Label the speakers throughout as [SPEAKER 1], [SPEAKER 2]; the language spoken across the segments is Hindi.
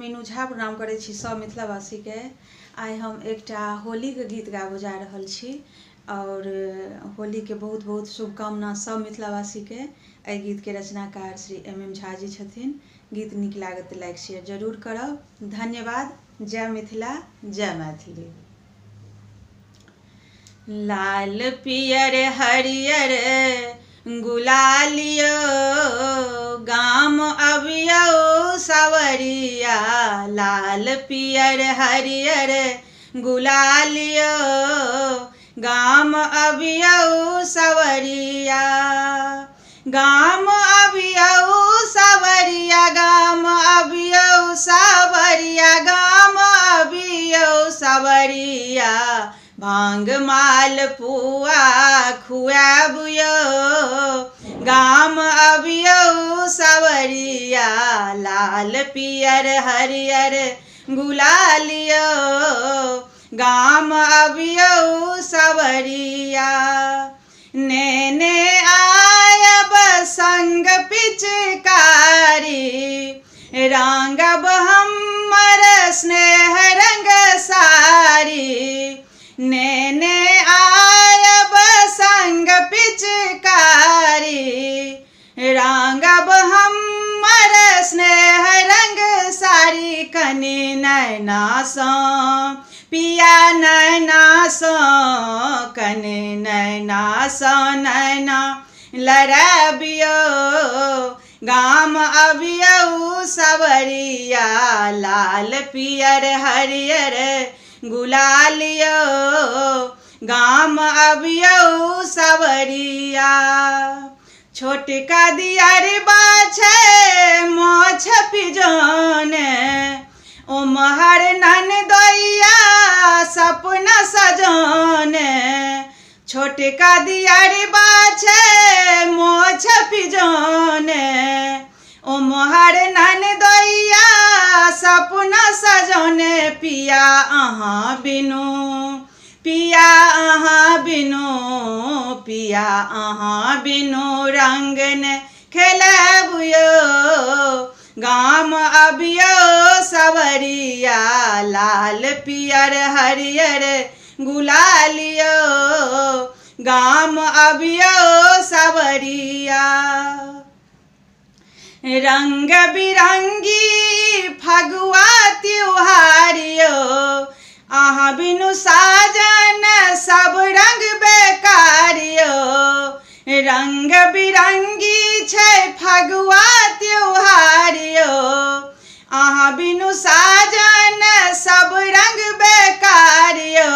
[SPEAKER 1] मीनू झा प्रणाम करै छी सब मिथिलावासी के। आइ हम एकटा होली के गीत गाबो जा रहल छी और होली के बहुत बहुत शुभकामना सब मिथिलावासी के। एहि गीत के रचनाकार श्री एम झा जी छथिन। गीत नीक लागत तऽ लाइक शेयर जरूर करब। धन्यवाद। जय मिथिला, जय मैथिली। लाल पियर हरियर गुलालियो गाम अबियो सवरिया। लाल पियर हरियर गुलालियो गाम अबियो सवरिया। गाम अबियो सवरिया, गाम अबियो सवरिया, गाम अबियो सवरिया। भांग माल पुआ खुआबियो गाम अबियो सवरिया। लाल पियर हरियर गुलालियो गाम अबियो सवरिया। नेने आयब संग पिचकारी रंगब हमर स्नेह रंग सारी। नेने आयब संग पिचकारी रंगब हमर स्नेह रंग सारी। कनि नैना सँ पिया नैना सँ, कनि नैना सँ नैना लड़बियो गाम अबियो सवरिया। लाल पियर हरियर गुलालियो गाम अबियो सवरिया। छोटका दियरबा छै माछ पिजोने ओम्हर ननदोइया सपना सजोने। छोटका दियरबा छै माछ पिजोने ओम्हर ननदोइया सपना सजोने। पिया अहाँ बिनु, पिया अहाँ बिनु, पिया अहाँ बिनु रंग ने खेलबियो गाम अबियो सवरिया। लाल पियर हरियर गुलालियो गाम अबियो सवरिया। रंग बिरंगी फगुआ त्योहारियो अहाँ बिनु साजन सब रंग बेकारियो। रंग बिरंगी छै फगुआ त्योहारियो अहाँ बिनु साजन सब रंग बेकारियो।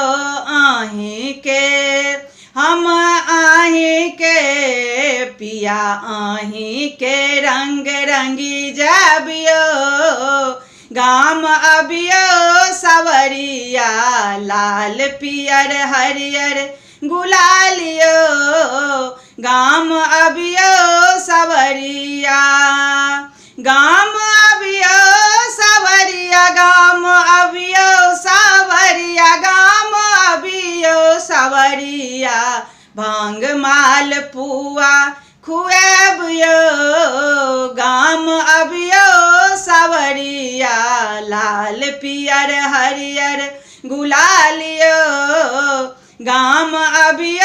[SPEAKER 1] आही के हम आही के पिया आही के रंग रंगी जाबियो गाम अबियो सवरिया। लाल पियर हरियर गुलालियो गाम अबियो सवरिया। गाम अबियो सवरिया, गाम अबियो सवरिया, गाम अबियो सवरिया। भांग माल पुआ खुआबियो गाम अबियो सवरिया। लाल पियर हरियर गुलालियो गाम अबियो